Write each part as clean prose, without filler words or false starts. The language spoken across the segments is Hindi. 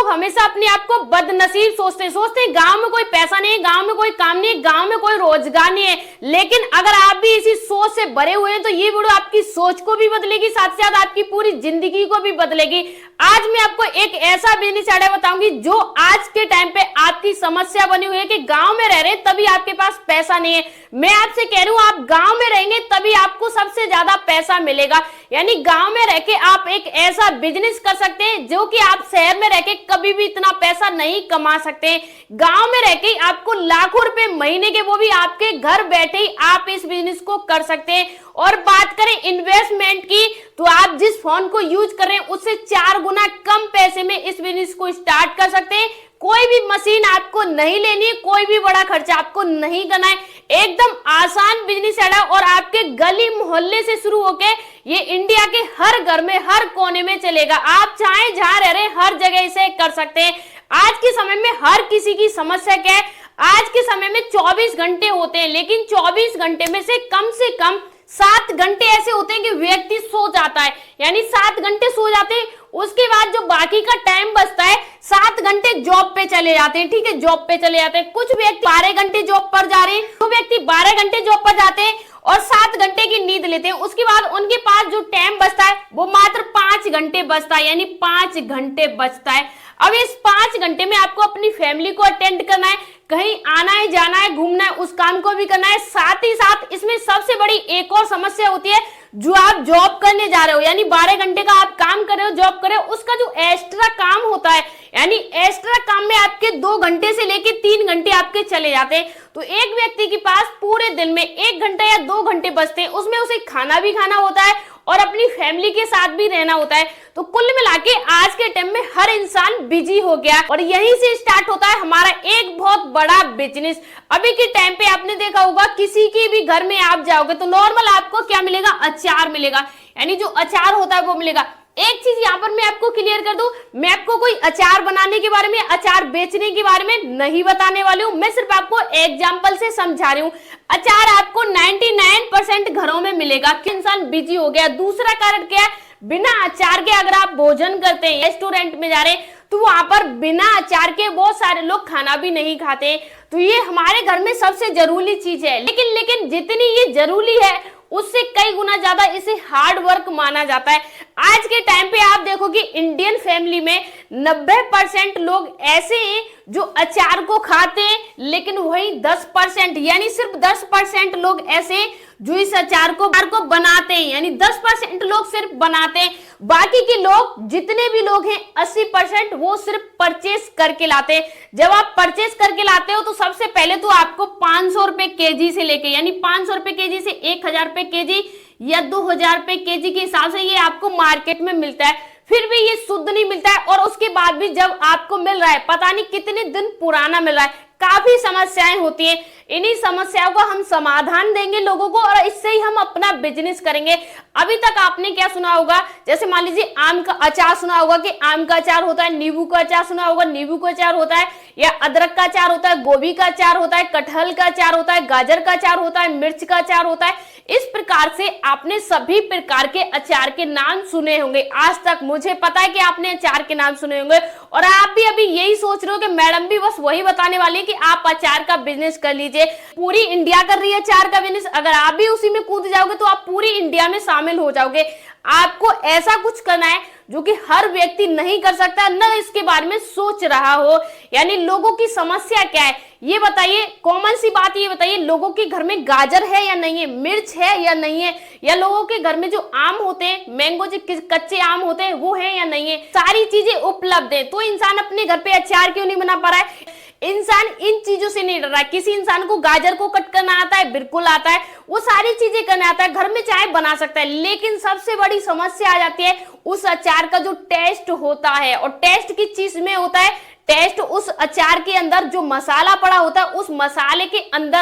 लोग हमेशा अपने आप को बदनसीब सोचते हैं गांव में कोई पैसा नहीं है, गांव में कोई काम नहीं है, गांव में कोई रोजगार नहीं है। लेकिन अगर आप भी इसी सोच से भरे हुए हैं तो ये वीडियो आपकी सोच को भी बदलेगी, साथ ही साथ आपकी पूरी जिंदगी को भी बदलेगी। आज मैं आपको एक ऐसा बिजनेस आइडिया बताऊंगी जो आज के टाइम पे आपकी समस्या बनी हुई है कि गांव में रह रहे हैं तभी आपके पास पैसा नहीं है। मैं आपसे कह रही हूं आप गांव में रहेंगे तभी आपको सबसे ज्यादा पैसा मिलेगा। यानी गांव में रह के आप एक ऐसा बिजनेस कर सकते हैं जो कि आप शहर में रह के कभी भी इतना पैसा नहीं कमा सकते। गांव में रह के आपको लाखों रुपए महीने के, वो भी आपके घर बैठे ही आप इस बिजनेस को कर सकते हैं। और बात करें इन्वेस्टमेंट की तो आप जिस फोन को यूज कर रहे हैं उससे 4 गुना कम पैसे में इस बिजनेस को स्टार्ट कर सकते हैं। कोई भी मशीन आपको नहीं लेनी है, कोई भी बड़ा खर्चा आपको नहीं करना है, एकदम आसान बिजनेस है और आपके गली मोहल्ले से शुरू होके ये इंडिया के हर घर में, हर कोने में चलेगा। आप चाहे जहां रह रहे हैं हर जगह इसे कर सकते हैं। आज के समय में हर किसी की समस्या क्या है, आज के समय में 24 घंटे होते हैं, लेकिन 24 घंटे में से कम 7 घंटे ऐसे होते हैं कि व्यक्ति सो जाता है। यानी 7 घंटे सो जाते हैं, उसके बाद जो बाकी का टाइम बचता है 7 घंटे जॉब पे चले जाते हैं। ठीक है, जॉब पे चले जाते हैं। कुछ व्यक्ति 12 घंटे जॉब पर जा रहे हैं, तो व्यक्ति 12 घंटे जॉब पर जाते हैं और 7 घंटे की नींद लेते हैं। उसके बाद उनके पास जो टाइम बचता है वो मात्र 5 घंटे बचता है, यानी 5 घंटे बचता है। अब इस 5 घंटे में आपको अपनी फैमिली को अटेंड करना है, कहीं आना है, जाना है, घूमना है, उस काम को भी करना है। साथ ही साथ इसमें सबसे बड़ी एक और समस्या होती है, जो आप जॉब करने जा रहे हो, यानी 12 घंटे का आप काम कर रहे हो, जॉब कर रहे हो, उसका जो एक्स्ट्रा काम होता है, यानी एक्स्ट्रा काम में आपके 2 घंटे से लेके 3 घंटे आपके चले जाते हैं। तो एक व्यक्ति के पास पूरे दिन में 1 घंटा या 2 घंटे बचते हैं, उसमें उसे खाना भी खाना होता है और अपनी फैमिली के साथ भी रहना होता है। तो कुल मिला के आज के टाइम में हर इंसान बिजी हो गया और यहीं से स्टार्ट होता है हमारा एक बहुत बड़ा बिजनेस। अभी के टाइम पे आपने देखा होगा किसी के भी घर में आप जाओगे तो नॉर्मल आपको क्या मिलेगा, अचार मिलेगा, यानी जो अचार होता है वो मिलेगा। एक चीज यहाँ पर मैं आपको क्लियर कर दूं, मैं आपको कोई अचार बनाने के बारे में, अचार बेचने के बारे में नहीं बताने वाली हूँ, मैं सिर्फ आपको एग्जांपल से समझा रही हूँ। अचार आपको 99% घरों में मिलेगा कि इंसान बिजी हो गया। दूसरा कारण क्या है, बिना अचार के अगर आप भोजन करते हैं, रेस्टोरेंट में जा रहे हैं तो वहां पर बिना अचार के बहुत सारे लोग खाना भी नहीं खाते। तो ये हमारे घर में सबसे जरूरी चीज है, लेकिन जितनी ये जरूरी है उससे कई गुना ज्यादा इसे हार्ड वर्क माना जाता है। आज के टाइम पे आप देखो कि इंडियन फैमिली में 90% लोग ऐसे हैं जो अचार को खाते हैं, लेकिन वही 10% यानी सिर्फ 10% लोग ऐसे जो इस अचार को बनाते हैं, यानी 10% लोग सिर्फ बनाते हैं। बाकी के लोग, जितने भी लोग हैं 80% वो सिर्फ परचेस करके लाते हैं। जब आप परचेस करके लाते हो तो सबसे पहले तो आपको 500 रुपए केजी से लेके, यानी 500 रुपए केजी से 1000 रुपए केजी या 2000 रुपए केजी के हिसाब से ये आपको मार्केट में मिलता है। फिर भी ये शुद्ध नहीं मिलता है और उसके बाद भी जब आपको मिल रहा है पता नहीं कितने दिन पुराना मिल रहा है। काफी समस्याएं होती हैं, इन्हीं समस्याओं का हम समाधान देंगे लोगों को और इससे ही हम अपना बिजनेस करेंगे। अभी तक आपने क्या सुना होगा, जैसे मान लीजिए आम का अचार सुना होगा कि आम का अचार होता है, नींबू का अचार सुना होगा नींबू का अचार होता है, या अदरक का अचार होता है, गोभी का अचार होता है, कटहल का अचार होता है, गाजर का अचार होता है, मिर्च का अचार होता है। इस प्रकार से आपने सभी प्रकार के अचार के नाम सुने होंगे आज तक। मुझे पता है कि आपने अचार के नाम सुने होंगे और आप भी अभी यही सोच रहे हो कि मैडम भी बस वही बताने वाली है कि आप अचार का बिजनेस कर लीजिए। पूरी इंडिया कर रही है अचार का बिजनेस, अगर आप भी उसी में कूद जाओगे तो आप पूरी इंडिया में शामिल हो जाओगे। आपको ऐसा कुछ करना है जो कि हर व्यक्ति नहीं कर सकता, न इसके बारे में सोच रहा हो। यानी लोगों की समस्या क्या है ये बताइए, कॉमन सी बात ये बताइए, लोगों के घर में गाजर है या नहीं है, मिर्च है या नहीं है, या लोगों के घर में जो आम होते हैं, मैंगो जो कच्चे आम होते हैं वो है या नहीं है। सारी चीजें उपलब्ध है तो इंसान अपने घर पे अचार क्यों नहीं बना पा रहा है। इंसान इन चीजों से नहीं डर रहा है। किसी इंसान को गाजर को कट करना आता है, बिल्कुल आता है, वो सारी चीजें करना आता है, घर में चाहे बना सकता है। लेकिन सबसे बड़ी समस्या आ जाती है उस अचार का जो टेस्ट होता है, और टेस्ट किस चीज में होता है, टेस्ट उस अचार के अंदर जो मसाला पड़ा होता है उस मसाले के अंदर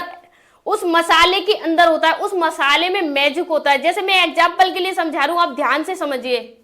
होता है, उस मसाले में मैजिक होता है। जैसे मैं एग्जांपल के लिए समझा रहा हूं, आप ध्यान से समझिए।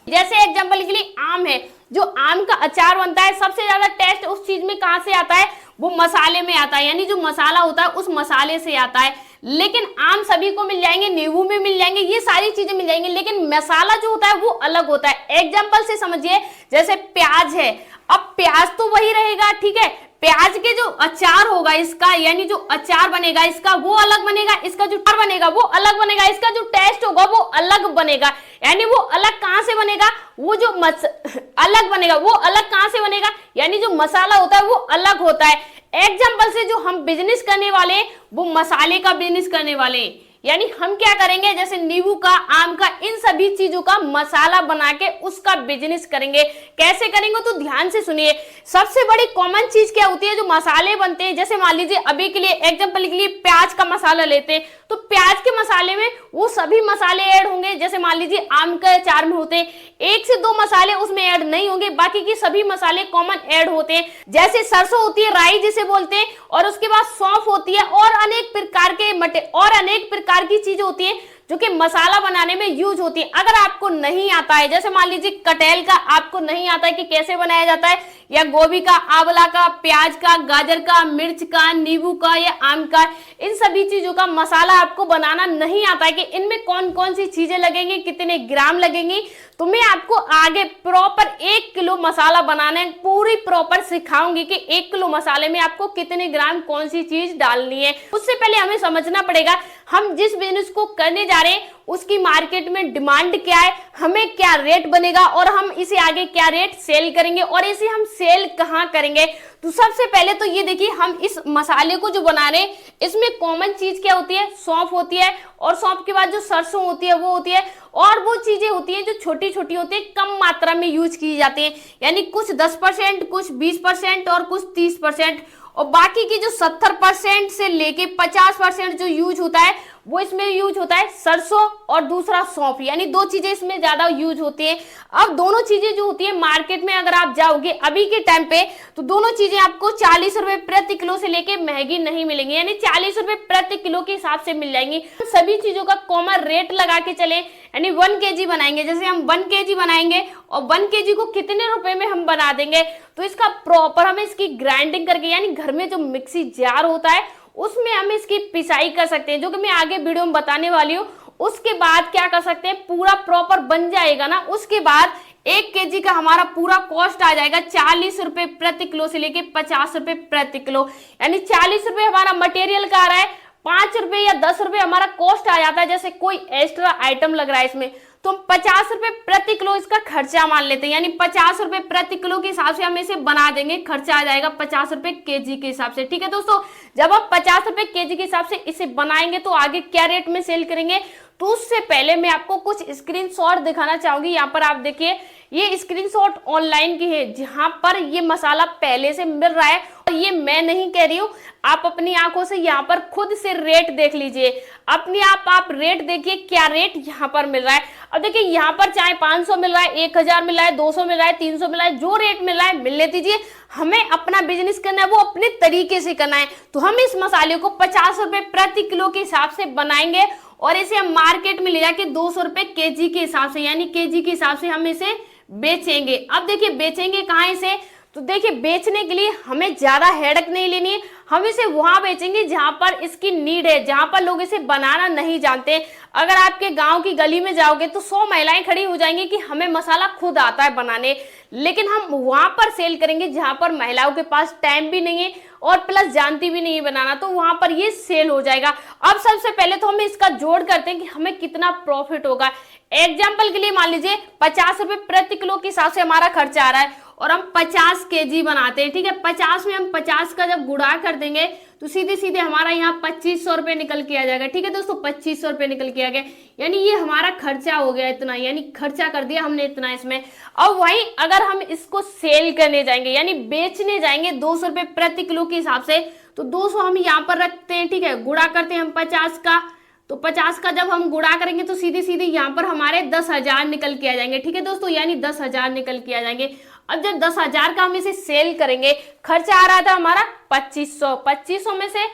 जैसे एग्जांपल के लिए आम है, जो आम का अचार बनता है सबसे ज्यादा टेस्ट उस चीज में कहां से आता है, वो मसाले में आता है, यानी जो मसाला होता है उस मसाले से आता है। लेकिन आम सभी को मिल जाएंगे, नींबू में मिल जाएंगे, ये सारी चीजें मिल जाएंगी, लेकिन मसाला जो होता है वो अलग होता है। एग्जांपल से समझिए, जैसे प्याज है, अब प्याज तो वही रहेगा, ठीक है, प्याज के जो अचार होगा इसका, यानी जो अचार बनेगा इसका वो अलग बनेगा, इसका जो अचार बनेगा वो अलग बनेगा, इसका जो टेस्ट होगा वो अलग बनेगा। यानी वो अलग कहां से बनेगा, वो जो अलग बनेगा वो अलग कहां से बनेगा, यानी जो मसाला होता है वो अलग होता है। एग्जाम्पल से जो हम बिजनेस करने वाले हैं वो मसाले का बिजनेस करने वाले हैं। यानी हम क्या करेंगे, जैसे नींबू का, आम का, इन सभी चीजों का मसाला बना के उसका बिजनेस करेंगे। कैसे करेंगे तो ध्यान से सुनिए। सबसे बड़ी कॉमन चीज क्या होती है, जो मसाले बनते हैं, जैसे मान लीजिए अभी के लिए एग्जांपल के लिए प्याज का मसाला लेते हैं, तो प्याज के मसाले में वो सभी मसाले ऐड होंगे, जैसे मान लीजिए आम के अचार में होते हैं 1 से 2 मसाले उसमें ऐड नहीं होंगे, बाकी के सभी मसाले कॉमन ऐड होते हैं। जैसे सरसों होती है, राई जिसे बोलते हैं, और उसके बाद सौंफ होती है, और अनेक प्रकार के और अनेक प्रकार की चीजें होती है जो कि मसाला बनाने में यूज होती है। अगर आपको नहीं आता है, जैसे मान लीजिए कटहल का आपको नहीं आता है कि कैसे बनाया जाता है, या गोभी का, आंवला का, प्याज का, गाजर का, मिर्च का, नींबू का या आम का, इन सभी चीजों का मसाला आपको बनाना नहीं आता है कि इनमें कौन कौन सी चीजें लगेंगी, कितने ग्राम लगेंगी, तो मैं आपको आगे प्रॉपर 1 किलो मसाला बनाने पूरी प्रॉपर सिखाऊंगी कि 1 किलो मसाले में आपको कितने ग्राम कौन सी चीज डालनी है। उससे पहले हमें समझना पड़ेगा हम जिस बिजनेस को करने जा रहे हैं उसकी मार्केट में डिमांड क्या है, हमें क्या रेट बनेगा, और हम इसे आगे क्या रेट सेल करेंगे, और इसे हम सेल कहां करेंगे। तो सबसे पहले तो ये देखिए, हम इस मसाले को जो बना रहे हैं इसमें कॉमन चीज क्या होती है, सौंफ होती है, और सौंफ के बाद जो सरसों होती है वो होती है, और वो चीजें होती है जो छोटी छोटी होती है, कम मात्रा में यूज की जाती है, यानी कुछ 10%, कुछ 20% और कुछ 30%, और बाकी की जो 70% से लेके 50% जो यूज होता है वो इसमें यूज होता है सरसों और दूसरा सौंफ, यानी 2 चीजें इसमें ज्यादा यूज होती है। अब दोनों चीजें जो होती है मार्केट में अगर आप जाओगे अभी के टाइम पे, तो दोनों चीजें आपको 40 रुपए प्रति किलो से लेके महंगी नहीं मिलेंगी, यानी 40 रुपए प्रति किलो के हिसाब से मिल जाएंगी। तो सभी चीजों का कॉमन रेट लगा के चले, यानी 1 kg बनाएंगे, जैसे हम 1 kg बनाएंगे और 1 kg को कितने रुपए में हम बना देंगे, तो इसका प्रॉपर हमें इसकी ग्राइंडिंग करके, यानी घर में जो मिक्सी जार होता है उसमें हम इसकी पिसाई कर सकते हैं, जो कि मैं आगे वीडियो में बताने वाली हूँ। उसके बाद क्या कर सकते हैं, पूरा प्रॉपर बन जाएगा ना, उसके बाद 1 kg का हमारा पूरा कॉस्ट आ जाएगा 40 रुपए प्रति किलो से लेके 50 रुपए प्रति किलो, यानी 40 रुपए हमारा मटेरियल का आ रहा है, 5 रुपए या 10 रुपए हमारा कॉस्ट आ जाता है, जैसे कोई एक्स्ट्रा आइटम लग रहा है इसमें, तो 50 रुपए प्रति किलो इसका खर्चा मान लेते हैं, यानी 50 रुपए प्रति किलो के हिसाब से हम इसे बना देंगे, खर्चा आ जाएगा 50 रुपए केजी के हिसाब से। ठीक है दोस्तों, जब आप 50 रुपए केजी के हिसाब से इसे बनाएंगे तो आगे क्या रेट में सेल करेंगे, तो उससे पहले मैं आपको कुछ स्क्रीनशॉट दिखाना चाहूंगी। यहाँ पर आप देखिए, ये स्क्रीनशॉट ऑनलाइन की है जहां पर ये मसाला पहले से मिल रहा है, और ये मैं नहीं कह रही हूँ, आप अपनी आंखों से यहाँ पर खुद से रेट देख लीजिए, अपने आप रेट देखिए क्या रेट यहाँ पर मिल रहा है। अब देखिए यहाँ पर चाहे 500 मिल रहा है, 1000 मिल रहा है, 200 मिल रहा है, 300 मिल रहा है, जो रेट मिल रहा है मिलने दीजिए। हमें अपना बिजनेस करना है, वो अपने तरीके से करना है, तो हम इस मसाले को 50 रुपए प्रति किलो के हिसाब से बनाएंगे, और इसे हम मार्केट में ले जाके 200 रुपए केजी के हिसाब से, यानी केजी के हिसाब से हम इसे बेचेंगे। अब देखिए बेचेंगे कहाँ इसे, तो देखिए बेचने के लिए हमें ज्यादा हेडक नहीं लेनी है, हम इसे वहां बेचेंगे जहां पर इसकी नीड है, जहां पर लोग इसे बनाना नहीं जानते। अगर आपके गांव की गली में जाओगे तो 100 महिलाएं खड़ी हो जाएंगी कि हमें मसाला खुद आता है बनाने, लेकिन हम वहां पर सेल करेंगे जहां पर महिलाओं के पास टाइम भी नहीं है और प्लस जानती भी नहीं है बनाना, तो वहां पर ये सेल हो जाएगा। अब सबसे पहले तो हम इसका जोड़ करते हैं कि हमें कितना प्रॉफिट होगा। एग्जाम्पल के लिए मान लीजिए 50 रुपए प्रति किलो के हिसाब से हमारा खर्चा आ रहा है, और हम 50 केजी बनाते हैं, ठीक है, 50 में हम 50 का जब गुणा कर देंगे तो सीधे सीधे हमारा यहाँ 2500 रुपए निकल के आ जाएगा। ठीक है दोस्तों, 2500 रुपए निकल के आ गया, यानी ये हमारा खर्चा हो गया इतना, यानी खर्चा कर दिया हमने इतना इसमें। अब वहीं अगर हम इसको सेल करने जाएंगे, यानी बेचने जाएंगे 200 रुपए प्रति किलो के हिसाब से, तो 200 हम यहाँ पर रखते हैं, ठीक है, गुणा करते हैं हम 50 का, तो 50 का जब हम गुणा करेंगे तो सीधे सीधे यहाँ पर हमारे 10,000 निकल के आ जाएंगे। ठीक है दोस्तों, यानी 10,000 निकल के आ जाएंगे। अब जब 10,000 का हम इसे सेल करेंगे, खर्चा आ रहा था हमारा 2500 में से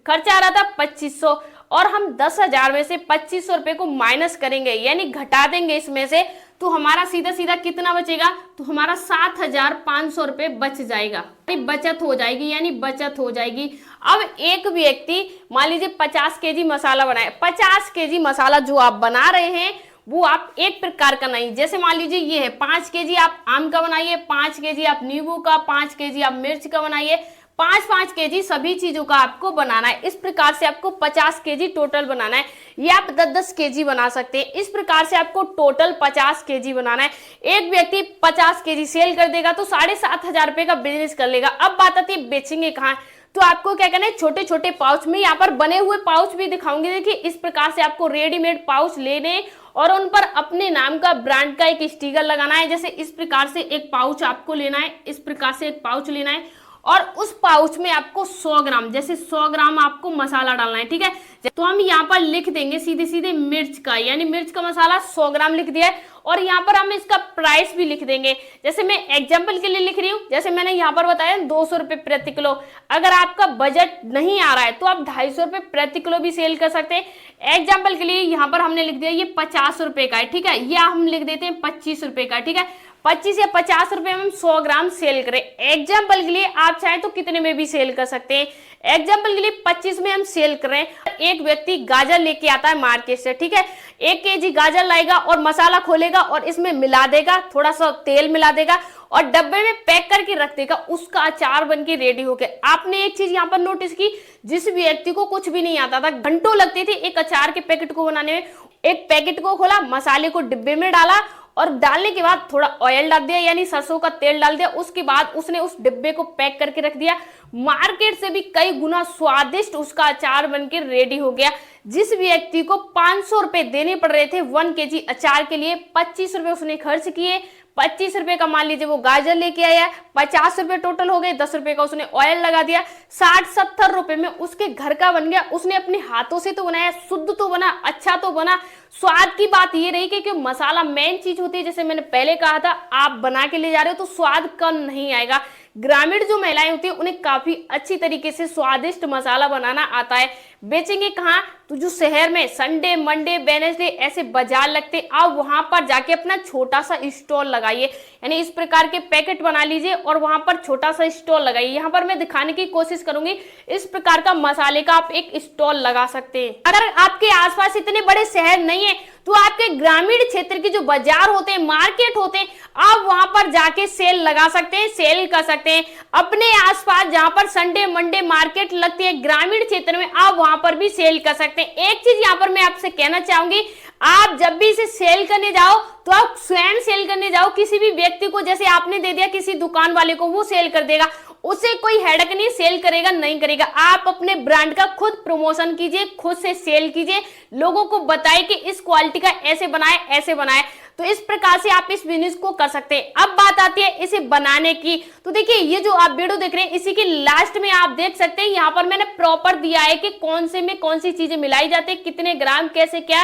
खर्चा आ रहा था 2500, और हम 10,000 में से 2500 रुपए को माइनस करेंगे, यानी घटा देंगे इसमें से, तो हमारा सीधा सीधा कितना बचेगा, तो हमारा 7,500 रुपए बच जाएगा, बचत हो जाएगी, यानी बचत हो जाएगी। अब एक व्यक्ति मान लीजिए 50 केजी मसाला बनाए, 50 केजी मसाला जो आप बना रहे हैं वो आप एक प्रकार का नहीं, जैसे मान लीजिए ये है 5 केजी आप आम का बनाइए, 5 केजी आप नींबू का, 5 केजी आप मिर्च का बनाइए, 5-5 केजी सभी चीजों का आपको बनाना है। इस प्रकार से आपको 50 केजी टोटल बनाना है। ये आप 10-10 केजी बना सकते हैं। इस प्रकार से आपको टोटल 50 केजी बनाना है। एक व्यक्ति 50 केजी सेल कर देगा तो 7,500 रुपए का बिजनेस कर लेगा। अब बात आती है बेचेंगे कहाँ, तो आपको क्या करना है, छोटे छोटे पाउच में, यहाँ पर बने हुए पाउच भी दिखाऊंगी। देखिए इस प्रकार से आपको रेडीमेड पाउच लेने और उन पर अपने नाम का ब्रांड का एक स्टिकर लगाना है। जैसे इस प्रकार से एक पाउच आपको लेना है, इस प्रकार से एक पाउच लेना है और उस पाउच में आपको 100 ग्राम, जैसे 100 ग्राम आपको मसाला डालना है, ठीक है। तो हम यहाँ पर लिख देंगे सीधे सीधे मिर्च का, यानी मिर्च का मसाला 100 ग्राम लिख दिया है और यहाँ पर हम इसका प्राइस भी लिख देंगे। जैसे मैं एग्जाम्पल के लिए लिख रही हूँ, जैसे मैंने यहाँ पर बताया 200 रुपए प्रति किलो। अगर आपका बजट नहीं आ रहा है तो आप 250 रुपए प्रति किलो भी सेल कर सकते हैं। एग्जाम्पल के लिए यहाँ पर हमने लिख दिया ये 50 रुपए का है, ठीक है, या हम लिख देते हैं 25 रुपए का, ठीक है। 25 या 50 रुपए में हम 100 ग्राम सेल करें। एग्जाम्पल के लिए आप चाहें तो कितने में भी सेल कर सकते हैं। एग्जाम्पल के लिए 25 में हम सेल करें। एक व्यक्ति गाजर लेके आता है मार्केट से, ठीक है, 1 केजी गाजर लाएगा और मसाला खोलेगा और इसमें मिला देगा, थोड़ा सा तेल मिला देगा और डब्बे में पैक करके रख देगा, उसका अचार बन के रेडी हो गया। आपने एक चीज यहाँ पर नोटिस की, जिस व्यक्ति को कुछ भी नहीं आता था, घंटों लगते थे एक अचार के पैकेट को बनाने में, एक पैकेट को खोला, मसाले को डिब्बे में डाला और डालने के बाद थोड़ा ऑयल डाल दिया, यानी सरसों का तेल डाल दिया, उसके बाद उसने उस डिब्बे को पैक करके रख दिया। मार्केट से भी कई गुना स्वादिष्ट उसका अचार बनके रेडी हो गया। जिस व्यक्ति को 500 रुपए देने पड़ रहे थे 1 केजी अचार के लिए, 25 रुपए उसने खर्च किए। 25 रुपए का मान लीजिए वो गाजर लेके आया, 50 रुपए टोटल हो गए, 10 रुपए का उसने ऑयल लगा दिया, 60-70 रुपए में उसके घर का बन गया। उसने अपने हाथों से तो बनाया, शुद्ध तो बना, अच्छा तो बना। स्वाद की बात ये रही कि मसाला मेन चीज होती है, जैसे मैंने पहले कहा था, आप बना के ले जा रहे हो तो स्वाद कम नहीं आएगा। ग्रामीण जो महिलाएं होती है उन्हें काफी अच्छी तरीके से स्वादिष्ट मसाला बनाना आता है। बेचेंगे कहाँ, तो जो शहर में संडे, मंडे, वेडनेसडे ऐसे बाजार लगते, आप वहां पर जाके अपना छोटा सा स्टॉल लगाइए, यानी इस प्रकार के पैकेट बना लीजिए और वहां पर छोटा सा स्टॉल लगाइए। यहाँ पर मैं दिखाने की कोशिश करूंगी, इस प्रकार का मसाले का आप एक स्टॉल लगा सकते हैं। अगर आपके आसपास इतने बड़े शहर नहीं है तो आपके ग्रामीण क्षेत्र के जो बाजार होते हैं, मार्केट होते हैं, आप वहां पर जाके सेल लगा सकते हैं, सेल कर सकते हैं। अपने आसपास जहां पर संडे, मंडे मार्केट लगती है ग्रामीण क्षेत्र में, आप वहां पर भी सेल कर सकते हैं। एक चीज यहाँ पर मैं आपसे कहना चाहूंगी, आप जब भी इसे सेल करने जाओ तो आप स्वयं सेल करने जाओ। किसी भी व्यक्ति को, जैसे आपने दे दिया किसी दुकान वाले को, वो सेल कर देगा, उसे कोई हेडक नहीं, सेल करेगा नहीं करेगा। आप अपने ब्रांड का खुद प्रमोशन कीजिए, खुद से सेल कीजिए, लोगों को बताइए कि इस क्वालिटी का ऐसे बनाए, ऐसे बनाए। तो इस प्रकार से आप इस बिजनेस को कर सकते हैं। अब बात आती है इसे बनाने की, तो देखिए ये जो आप वीडियो देख रहे हैं, इसी के लास्ट में आप देख सकते हैं, यहाँ पर मैंने प्रॉपर दिया है कि कौन से में कौन सी चीजें मिलाई जाती है, कितने ग्राम, कैसे क्या,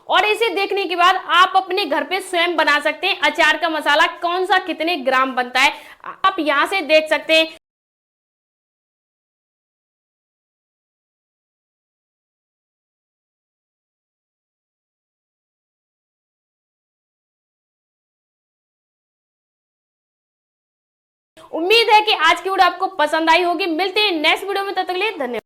और इसे देखने के बाद आप अपने घर पे स्वयं बना सकते हैं अचार का मसाला, कौन सा कितने ग्राम बनता है, आप यहां से देख सकते हैं। उम्मीद है कि आज की वीडियो आपको पसंद आई होगी। मिलते हैं नेक्स्ट वीडियो में, तब तक के लिए धन्यवाद।